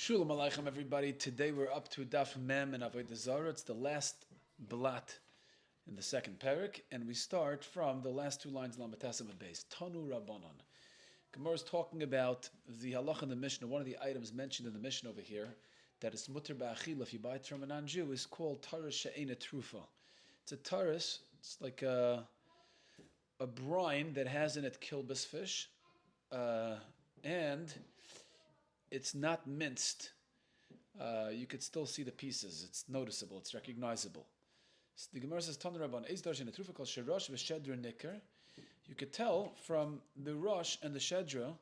Shalom Aleichem, everybody. Today we're up to Daf Mem and Avodah Zarah. It's the last blat in the second parak, and we start from the last two lines Lamatasim and base. Tanu Rabbanon. Gemara is talking about the halacha in the Mishnah. One of the items mentioned in the Mishnah over here, that is mutter ba'achila, if you buy it from a non-Jew, is called taras she'ena trufa. It's a taras, it's like a brine that has in it kilbas fish, and it's not minced. You could still see the pieces. It's noticeable. It's recognizable. So the Gemara says, "Tanu Rabban, eis darshin etrufa kol sherosh v'shedra nicker." You could tell from the rosh and the shedra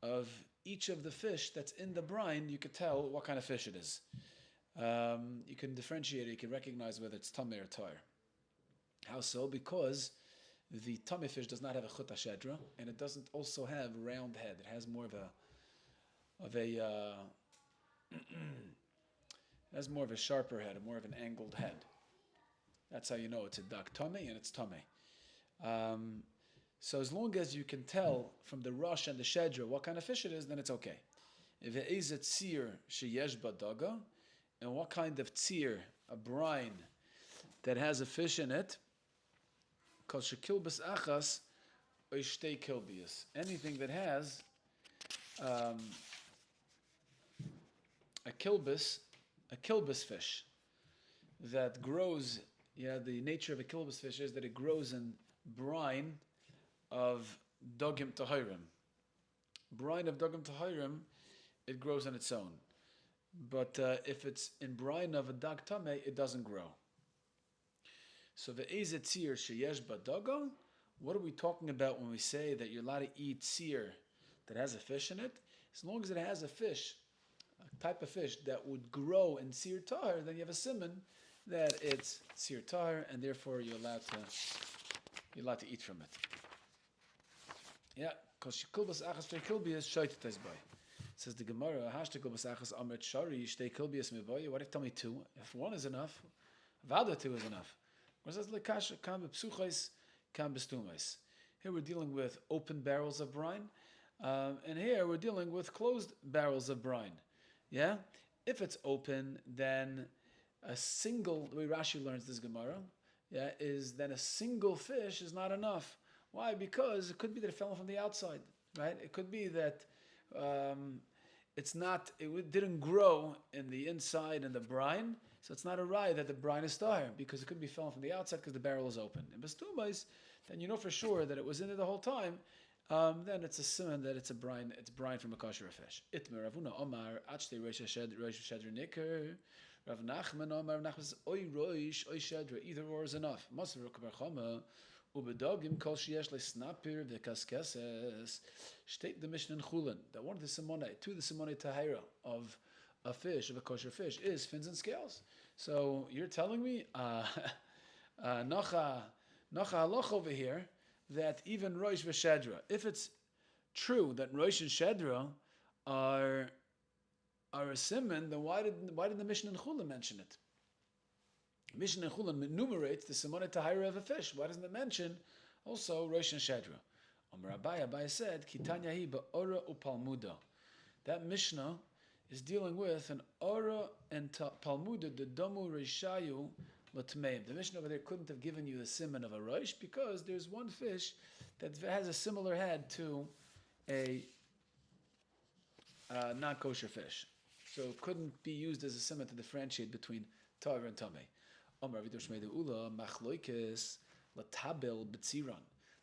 of each of the fish that's in the brine. You could tell what kind of fish it is. You can differentiate it. You can recognize whether it's tameh or tar. How so? Because the tameh fish does not have a chut shedra, and it doesn't also have a round head. It has more of a has more of a sharper head, more of an angled head. That's how you know it's a duck tummy and it's tummy. So as long as you can tell from the rush and the shedra what kind of fish it is, then it's okay. If it is a tzir sheyesh badaga, and what kind of tzir, a brine that has a fish in it, called shekilbas achas or shtei kilbias. Anything that has a kilbas fish that grows. The nature of a kilbas fish is that it grows in brine of dogim tahirim. Brine of dogim tahirim, it grows on its own. But if it's in brine of a dag tameh, it doesn't grow. So the ezet tzir sheyesh badaga, what are we talking about when we say that you're allowed to eat tzir that has a fish in it? As long as it has a fish, a type of fish that would grow in tzir tar, then you have a siman that it's tzir tar, and therefore you're allowed to eat from it. Yeah, because kilbas achas shtei kilbias shaitet by. Says the Gemara, hashte kilbas achas amrit shari shtei kilbias mevoy. What if tell me two? If one is enough, vada two is enough. Or says lekasha kam bepsuchais kam bestumais. Here we're dealing with open barrels of brine, and here we're dealing with closed barrels of brine. Yeah, if it's open, then the way Rashi learns this Gemara, is then a single fish is not enough. Why? Because it could be that it fell from the outside, right? It could be that it didn't grow in the inside in the brine, so it's not a rye that the brine is tahir, because it could be fallen from the outside because the barrel is open. In bestumais, then you know for sure that it was in there the whole time. Then it's a simon that it's brine from a kosher fish. Itmer Ravuna Omar Achte Rosh Shedra Nicker. Rav Nachman Omar Nachman says Oy Rosh Oy Shedra. Either or is enough. Maser Rukabar Chama Ubedogim Kol Sheyesh LeSnapir VeKaskeses. State the Mishnah in Chulin that one of the simonai, two of the simonai tahira of a fish, of a kosher fish, is fins and scales. So you're telling me Nocha Haloch over here, that even Rosh v'Shedra, if it's true that Rosh and Shedra are a simon, then why did the Mishnah in Chulin mention it? Mishnah in Chulin enumerates the simonei tahira of a fish. Why doesn't it mention also Rosh and Shedra? Amar Abai said, Kitanya hi ba'ora upalmuda. That Mishnah is dealing with an ora and palmuda, the domu reshayu. The Mishnah over there couldn't have given you the simon of a rosh because there's one fish that has a similar head to a non-kosher fish. So it couldn't be used as a simon to differentiate between tar and tameh.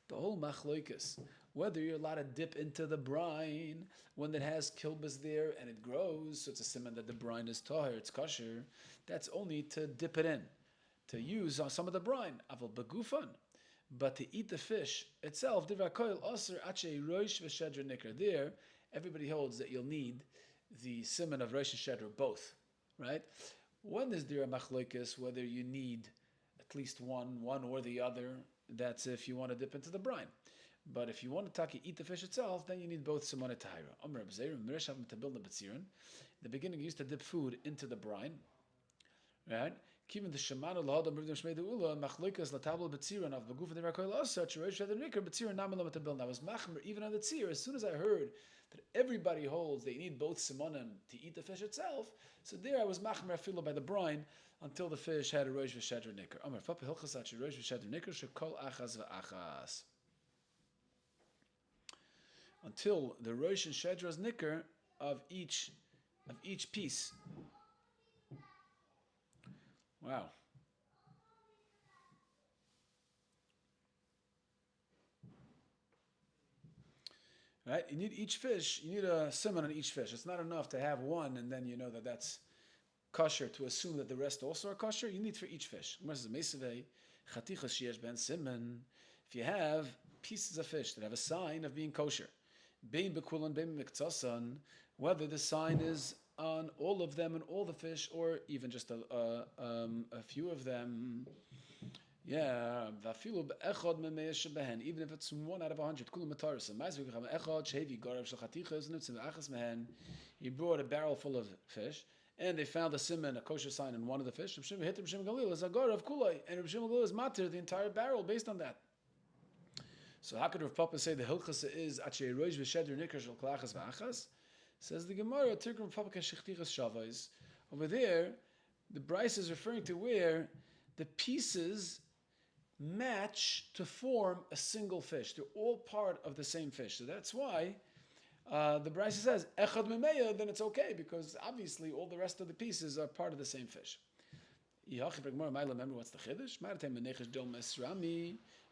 The whole machloikis, whether you're allowed to dip into the brine when it has kilbas there and it grows, so it's a simon that the brine is tahir, it's kosher, that's only to dip it in, to use on some of the brine, aval begufan, but to eat the fish itself, there, everybody holds that you'll need the simon of Rosh and Shedra, both, right? When is there a machloikis, whether you need at least one or the other, that's if you want to dip into the brine. But if you want to eat the fish itself, then you need both simonei tahira. In the beginning, you used to dip food into the brine, right? Even the Shemanu lahadam b'rivdim shmei deula machloikas latabel b'tziran of begufa derakoil asach rosh shadar nikar b'tziran namelam at the bill. Now was machmer even on the tzir. As soon as I heard that everybody holds, they need both simonim to eat the fish itself. So there I was machmer filo by the brine until the fish had a rosh v'shedra nicker. Amar Papa hilchas at rosh v'shedra nicker shekol achas v'achas. Until the rosh and shedra's nicker of each piece. Wow. Right? You need each fish, you need a simon on each fish. It's not enough to have one and then you know that that's kosher to assume that the rest also are kosher. You need for each fish. If you have pieces of fish that have a sign of being kosher, whether the sign is on all of them and all the fish or even just a few of them, yeah, even if it's 1 out of 100. He brought a barrel full of fish, and they found a simon, a kosher sign in one of the fish. And Reb Shimon Gamliel is matir the entire barrel based on that. So how could Rav Papa say the hilchasa is achrei rosh v'shedr nikar shel klachas v'achas? Says the Gemara, Tirkum Rav Papa k'shechtichas shavos. Over there, the Bryce is referring to where the pieces match to form a single fish. They're all part of the same fish. So that's why the Bryce says echad memeya, then it's okay because obviously all the rest of the pieces are part of the same fish. Remember what's the chiddush?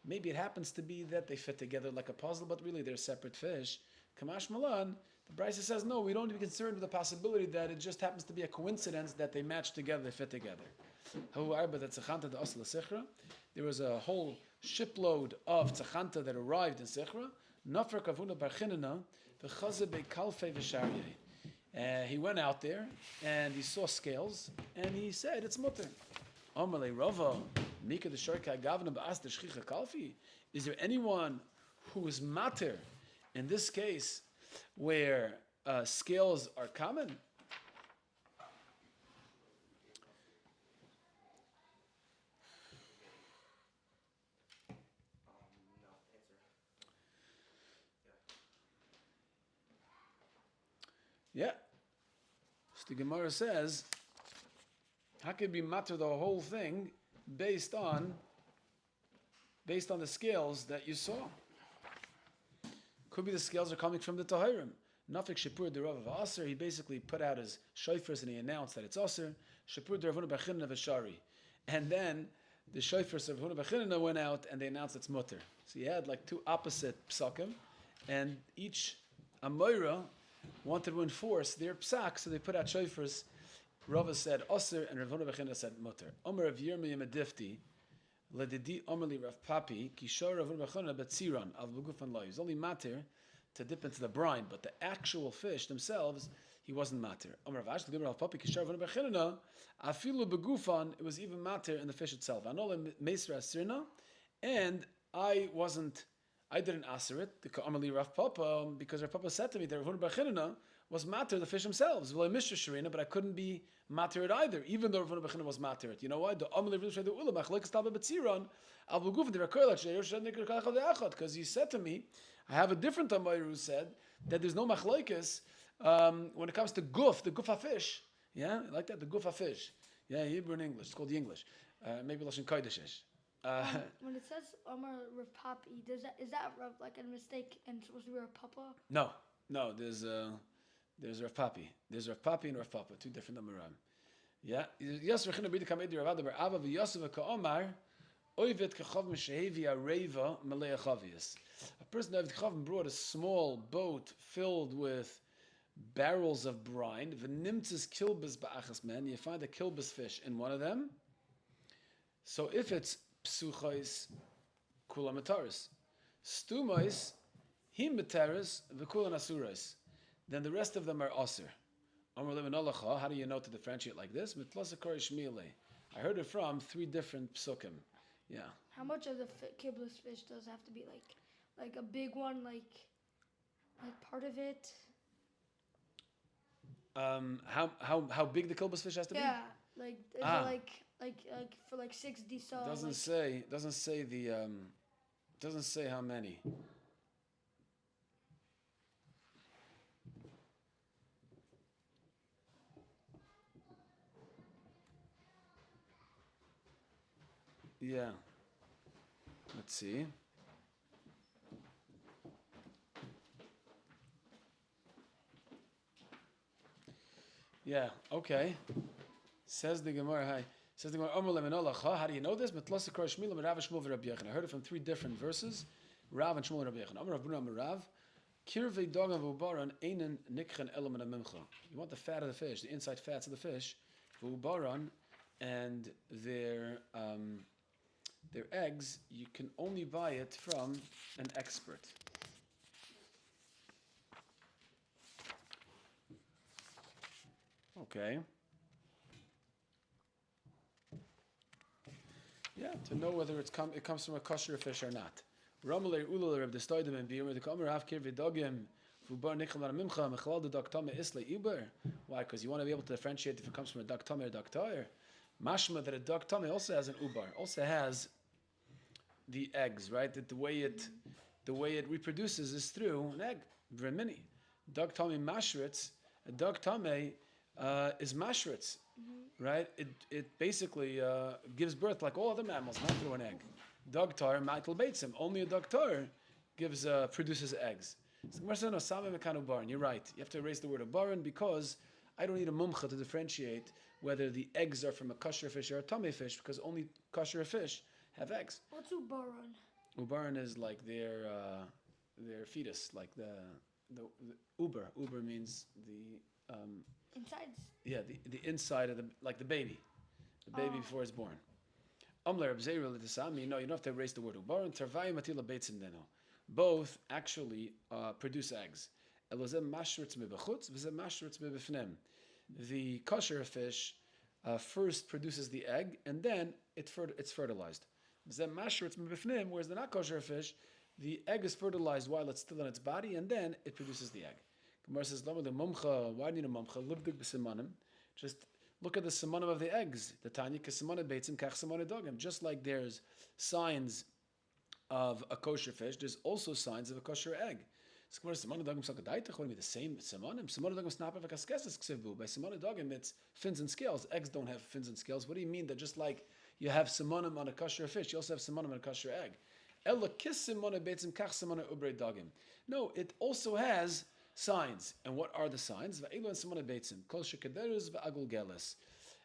Maybe it happens to be that they fit together like a puzzle, but really they're separate fish. Kamash Malan, the Bryce says no, we don't need to be concerned with the possibility that it just happens to be a coincidence that they match together, they fit together. There was a whole shipload of tzachanta that arrived in Sichra. He went out there and he saw scales and he said, it's mutter. Is there anyone who is mater in this case where scales are common? Yeah. So the Gemara says, how could it be matter the whole thing based on the scales that you saw? Could be the scales are coming from the Tahirim. Nafik Shapur the Rav of Aser, he basically put out his shofars and he announced that it's Aser. Shapur the Ravuna Bachinna Vashari. And then the shofars of Ravuna Bachinna went out and they announced it's mutter. So you had like two opposite psakim, and each Amoira wanted to enforce their psak, so they put out shofars. Rava said Aser and Ravuna Bachinna said mutter. Omer of Yirmiyah Medifti, Ledidi Omerli Rav Papi, Kishor Ravuna Bachinna Betziron, Al Bugufan Lo. He was only matter to dip into the brine, but the actual fish themselves, he wasn't matter. Omer of Ash, Rav Papi, Kishor Ravuna Bachinna, Afilu Begufan, it was even matter in the fish itself. Anola Meisra Sirna, and I didn't answer it, the Ka'amali Rav Papa, because Rav Papa said to me that Ravuna Bachinna was matter the fish themselves. Well, I missed Sharina, but I couldn't be matter it either, even though Ravuna Bachinna was matter it. You know why? The Amali Rav the Ulamach, like Staba Betziron, Al Buguf, the Rakoilach, because he said to me, I have a different Amay who said that there's no machlokes when it comes to guf, the gufa fish. Yeah, like that, the gufa fish. Yeah, Hebrew and English. It's called the English. Maybe Lashon Kodesh. When it says Amar Rav Papi, is that like a mistake and it's supposed to be Rav Papa? No. There's Rav Papi. There's Rav Papi and Rav Papa, two different Amaram. Yeah. Yes, Rechina B'di Kamedi Rav Adaber Ava v'Yosef Ka'omar Oivet Kachav Mishehevi Areva Malei Chavius. A person of Kachav brought a small boat filled with barrels of brine. V'nimtzes kilbas ba'achas men. You find a kilbas fish in one of them. So if it's psuchos, kula mataris, stumos, him mataris, v'kula nasuros, then the rest of them are aser. Amar levin alacha. How do you know to differentiate like this? Mitlasa shmile. I heard it from 3 different psukim. Yeah. How much of the kibblus fish does have to be like a big one, like part of it? How big the kilbus fish has to be? Yeah, like is it like for like 60 so. Doesn't say how many. Yeah. Let's see. Yeah, okay. Says the Gemara, hi. Says the Gemara, how do you know this? I heard it from three different verses. Rav and Shmuel and Rabbi Yochanan. Amar Rav Bruna Rav. Kirvei dogam v'ubaran einen nikchen elam mincha. You want the fat of the fish, the inside fats of the fish, v'ubaran, and their eggs. You can only buy it from an expert. Okay. Yeah, to know whether it comes from a kosher fish or not. Why? Because you want to be able to differentiate if it comes from a duck tummy or duck tire. Mashma that a duck tummy also has an ubar, also has the eggs, right? That the way it reproduces is through an egg. V'remini. Duck tummy mashritz. A duck tummy is mashritz, right? It basically gives birth like all other mammals, not through an egg. Dog tar, ma'atel beitzim. Only a dog tar produces eggs. You're right. You have to erase the word ubaran because I don't need a mumcha to differentiate whether the eggs are from a kosher fish or a tamei fish because only kosher fish have eggs. What's ubaran? Ubaran is like their fetus, like the uber. Uber means the insides. Yeah, the inside of the baby before it's born. No, you don't have to erase the word ubaran. Tarvayim atila beitzim deno. Both actually produce eggs. The kosher fish first produces the egg and then it's fertilized. Whereas the not kosher fish, the egg is fertilized while it's still in its body and then it produces the egg. Gemara says, why do you need a mumcha? Just look at the simanim of the eggs. The Tanya kasimanim beitzim kach simanim dogim. Just like there's signs of a kosher fish, there's also signs of a kosher egg. What do you mean the same simanim? Simanim dogim snap of a kaskeses ksivbu. By simanim dogim, it's fins and scales. Eggs don't have fins and scales. What do you mean that just like you have simanim on a kosher fish, you also have simanim on a kosher egg? Ella kis simanim beitzim kach simanim ubrei dogim. No, it also has signs. And what are the signs?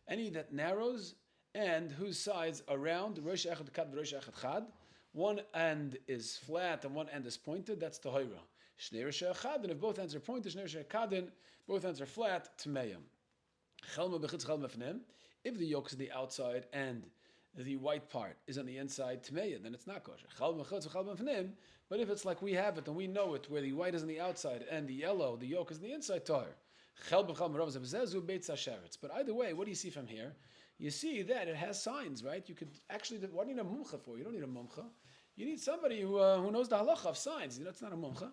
Any that narrows and whose sides are round, one end is flat and one end is pointed, that's tahira. And if both ends are pointed, both ends are flat, tmeim. If the yolk is on the outside and the white part is on the inside, tmeim, then it's not kosher. But if it's like we have it and we know it, where the white is on the outside and the yellow, the yolk is on the inside, tar. But either way, what do you see from here? You see that it has signs, right? You could actually, what do you need a mumcha for? You don't need a mumcha. You need somebody who knows the halacha of signs. That's not a mumcha.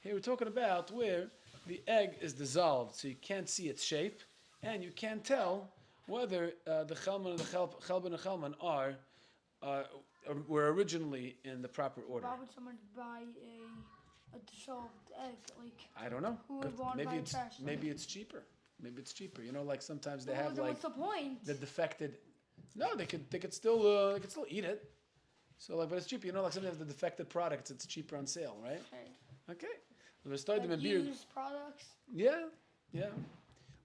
Here we're talking about where the egg is dissolved, so you can't see its shape, and you can't tell whether the chelman and the chelban and chelman were originally in the proper order. Why would someone buy a dissolved egg? Like, I don't know. Who would want to buy trash? Maybe it's cheaper. Maybe it's cheaper. Like sometimes they have like what's the point? The defected. No, they could still eat it. So but it's cheaper. Like sometimes the defected products, it's cheaper on sale, right? Okay. Used products. Yeah.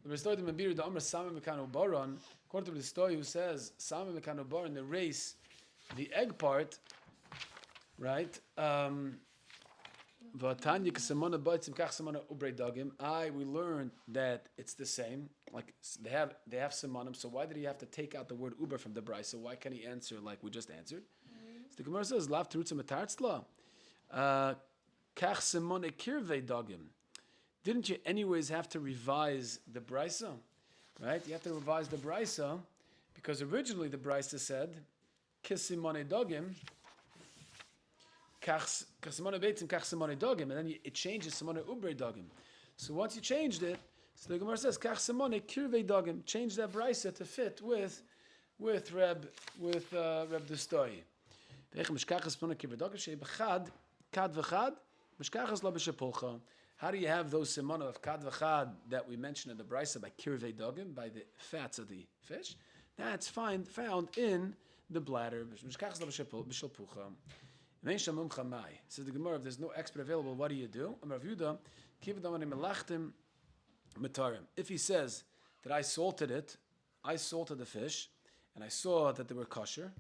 According to the story who says Sami Mekano Baron, the race, the egg part, right? We learned that it's the same. Like they have simonim. So why did he have to take out the word uber from the brayso? So why can't he answer like we just answered? So the Gemara says, "Lav terutza metartzla, kach simone kirvei dogim." Didn't you anyways have to revise the brayso? Right? You have to revise the brayso because originally the brayso said, "Kis simone dogim." And then it changes Simone Ubre Dogim. So once you changed it, so the Gemara says Kach Simone Kirvei Dogim. Change that brayso to fit with Reb Dustoi. How do you have those simona of kad v'chad that we mentioned in the brayso by Kirvei Dogim, by the fats of the fish? That's found in the bladder. Says the Gemara, if there's no expert available, what do? If he says that I salted the fish, and I saw that they were kosher,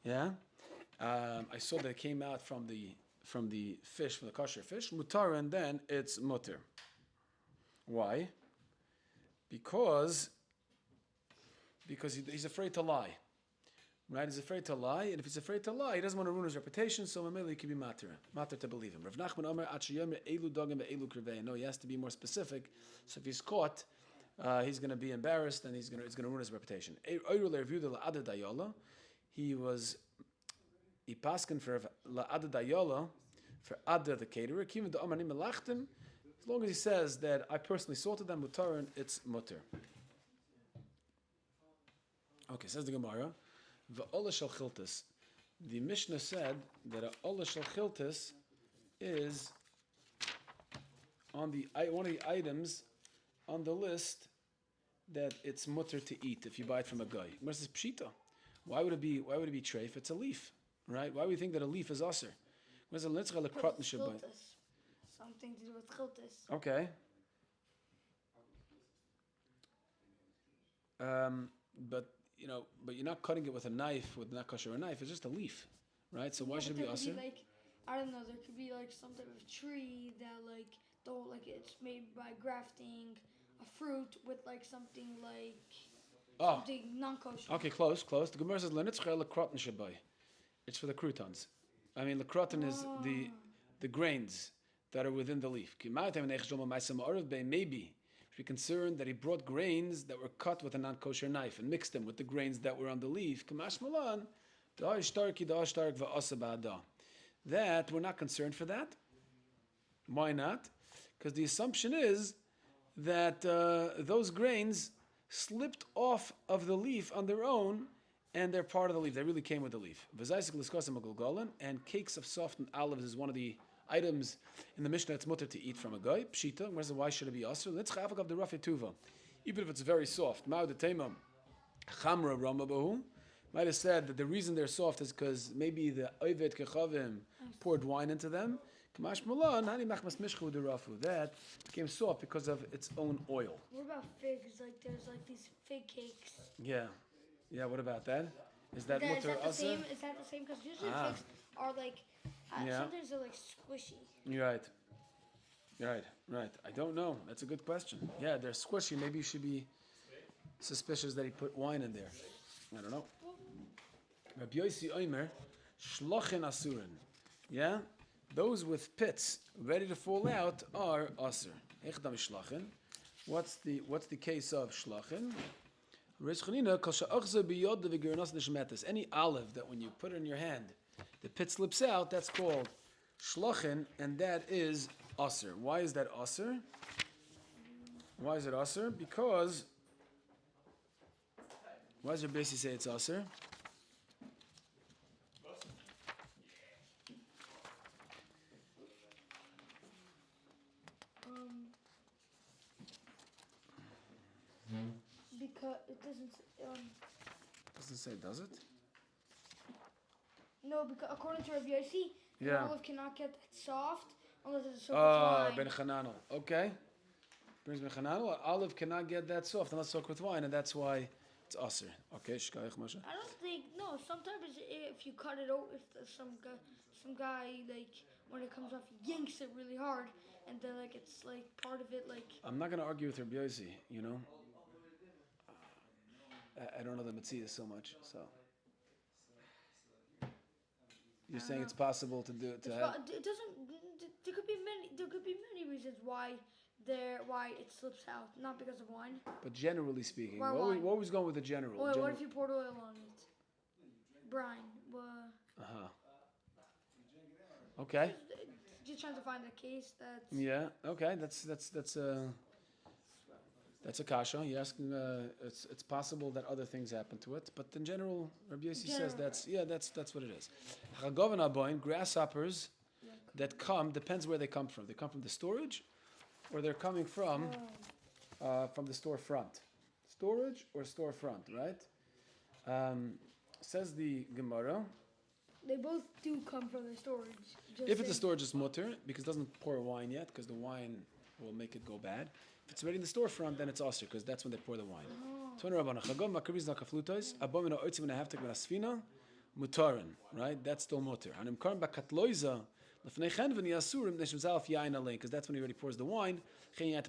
I saw that it came out from the fish, from the kosher fish, mutar, and then it's mutter. Why? Because he's afraid to lie. Right? He's afraid to lie, and if he's afraid to lie, he doesn't want to ruin his reputation, so Mameli can be matter to believe him. Rav Nachman Omer, elu dogim elu krivei. No, he has to be more specific. So if he's caught, he's going to be embarrassed, and it's going to ruin his reputation. He paskin for la'ada dayola, for Ada the caterer. As long as he says that I personally salted them, mutar, and it's mutter. Okay, says the Gemara. V'olah shel chiltis. The Mishnah said that a olah shel chiltis is on one of the items on the list that it's mutter to eat if you buy it from a guy. Gemara says pshita. Why would it be treif? It's a leaf, right? Why would you think that a leaf is aser? Something to do with chiltis. Okay. But you're not cutting it with a knife, with not kosher a knife. It's just a leaf, right? So why should it be aser? I don't know. There could be like some type of tree that it's made by grafting a fruit with like something like something non-kosher. Okay, close. The Gemara says lenitzcha lekrotin shabai. It's for the croutons. I mean, lekrotin is the grains that are within the leaf. Maybe be concerned that he brought grains that were cut with a non-kosher knife and mixed them with the grains that were on the leaf. That we're not concerned for that. Why not? Because the assumption is that those grains slipped off of the leaf on their own, and they're part of the leaf. They really came with the leaf. And cakes of softened olives is one of the items in the Mishnah it's mutter to eat from a guy. Pshita. Why should it be asur? Let's have of the rafi tuva. Even if it's very soft. Ma'od chamra ramabahu. Might have said that the reason they're soft is because maybe the oived kechavim poured wine into them. Kamash malan hani machmas mishchu derafu. That became soft because of its own oil. What about figs? Like there's like these fig cakes. Yeah. What about that? Is that mutter asur? Is that the same? Because usually figs are like. Sometimes they're like squishy. You're right. I don't know. That's a good question. Yeah, they're squishy. Maybe you should be suspicious that he put wine in there. I don't know. Rabbi Yossi Omer, shlochin asurin. Yeah? Those with pits ready to fall out are asur. Echdam shlochin. What's the case of shlochin? Any olive that when you put it in your hand, the pit slips out, that's called shlochin, and that is aser. Why is that aser? Why is it aser? Because, why does your basi say it's aser? Because it doesn't say, does it? No, because according to Rabbi Yossi, the olive cannot get that soft unless it's soaked with wine. Ben Chananel. Okay. Brings Ben Chananel. Olive cannot get that soft unless soaked with wine, and that's why it's aser. Okay, Shkayach Moshe. I don't think, no, sometimes if you cut it out, if some guy, like, when it comes off, yanks it really hard, and then, like, it's, like, part of it, like... I'm not going to argue with Rabbi Yossi, I don't know the Mitzvah so much, so... You're saying it's possible to do it to have... It doesn't... There could be many reasons why it slips out, not because of wine. But generally speaking, what was going with the general? Oil, what if you poured oil on it? Brine. Okay. Just trying to find a case that's... Yeah. Okay. That's a kasha. You're asking. It's possible that other things happen to it, but in general, Rabbi Yossi says that's what it is. Grasshoppers that come depends where they come from. They come from the storage, or they're coming from the storefront. storage or storefront, right? Says the Gemara. They both do come from the storage. If it's a storage, it's mutter because it doesn't pour wine yet, because the wine will make it go bad. If it's already in the storefront, then it's osir, because that's when they pour the wine. Right? That's still mutter. Because that's when he already pours the wine. Right?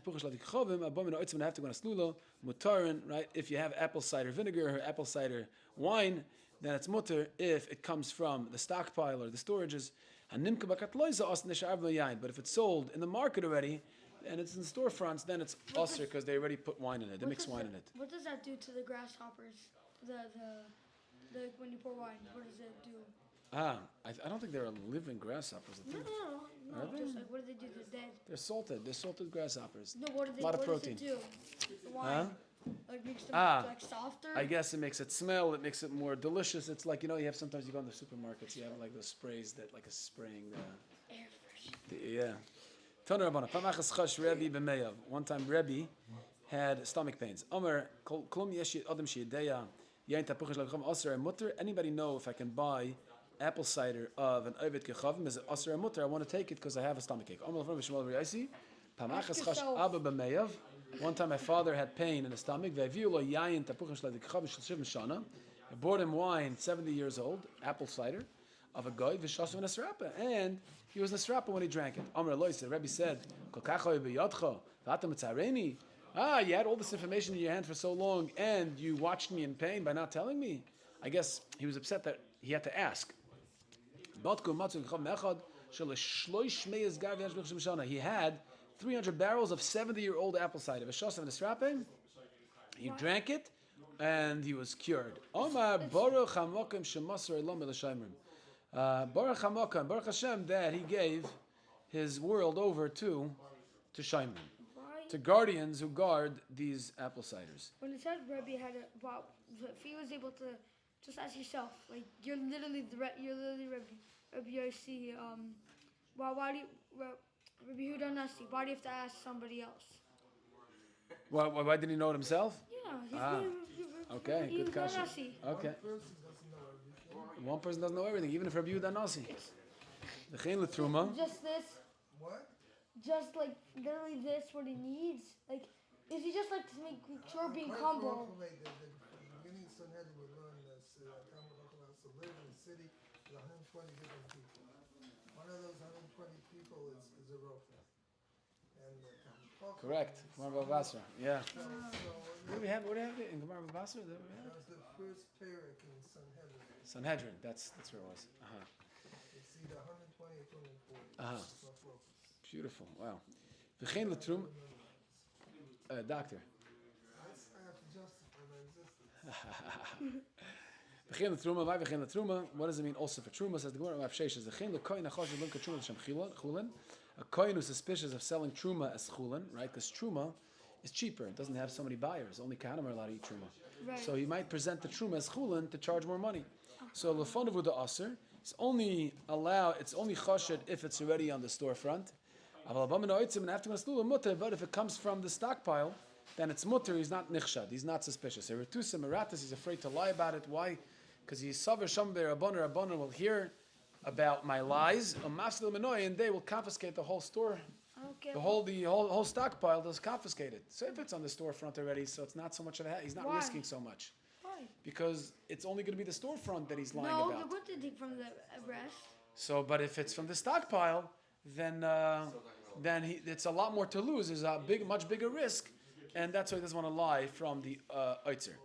If you have apple cider vinegar or apple cider wine, then it's mutter if it comes from the stockpile or the storages. But if it's sold in the market already, and it's in the storefronts, then it's usher because they already put wine in it. They mix wine in it. What does that do to the grasshoppers? The when you pour wine, what does it do? I don't think they're living grasshoppers. No. Just like, what do they do? They're dead. They're salted. They're salted grasshoppers. No, what do they? A lot of what protein. Does it do? The wine. Like makes them like softer. I guess it makes it smell. It makes it more delicious. It's like, you have sometimes you go in the supermarkets. You have like those sprays that like a spraying the air fresh. Yeah. One time Rebbe had stomach pains. Anybody know if I can buy apple cider of an Ovid Kechavim? Is it Asr and Mutter? I want to take it because I have a stomach ache. One time my father had pain in his stomach. I bought him wine, 70 years old, apple cider, of a guy, and he was Nasrapa when he drank it. Rebbe said, you had all this information in your hand for so long, and you watched me in pain by not telling me? I guess he was upset that he had to ask. He had 300 barrels of 70-year-old apple cider. He drank it, and he was cured. Baruch Hashem that he gave his world over to Shaimon, to guardians who guard these apple ciders. When it said Rebbe had if he was able to, just ask yourself, like you're literally Rabbi Yossi. Why do you, Rabbi Yehuda Nasi? Why do you have to ask somebody else? Why didn't he know it himself? Yeah. Okay, good question. Okay. One person doesn't know everything, even if Rabbi Yehuda Nasi. The Chen L'Truma. Just this. What? Just like literally this, what he needs. Like, is he just like to make sure being humble? The beginning of Sanhedrin, we learned that Talmudic to live in the city with 120 different people. One of those 120 people is a Rofet. Correct. Gemara Basra. Yeah. What do we have it in Gemara Basra? That was the first parak in Sanhedrin. Sanhedrin. That's where it was. It's either 120 or 240. Beautiful. Wow. V'chein l'trum. Doctor. I have to justify my existence. V'chein l'truma. Why v'chein l'truma? What does it mean also for truma? Says the Gemara of Sheish. V'chein l'koyin achosh l'imka truma l'shem chulin. A koyin who's suspicious of selling truma as chulin, right? Because truma is cheaper. It doesn't have so many buyers. Only kahanim are allowed to eat truma. Right. So he might present the truma as chulin to charge more money. So l'fonavu the aser. It's only choshed if it's already on the storefront. But if it comes from the stockpile, then it's mutter. He's not nichshad. He's not suspicious. He's afraid to lie about it. Why? Because he's saver shamber rabbanon will hear about my lies. And they will confiscate the whole store. Okay. The whole stockpile is confiscated. So if it's on the storefront already, so it's not so much of a. He's not risking so much. Why? Because it's only going to be the storefront that he's lying No, about. they want to take from the rest. So, but if it's from the stockpile, then it's a lot more to lose. There's a much bigger risk, and that's why he doesn't want to lie from the oitzer.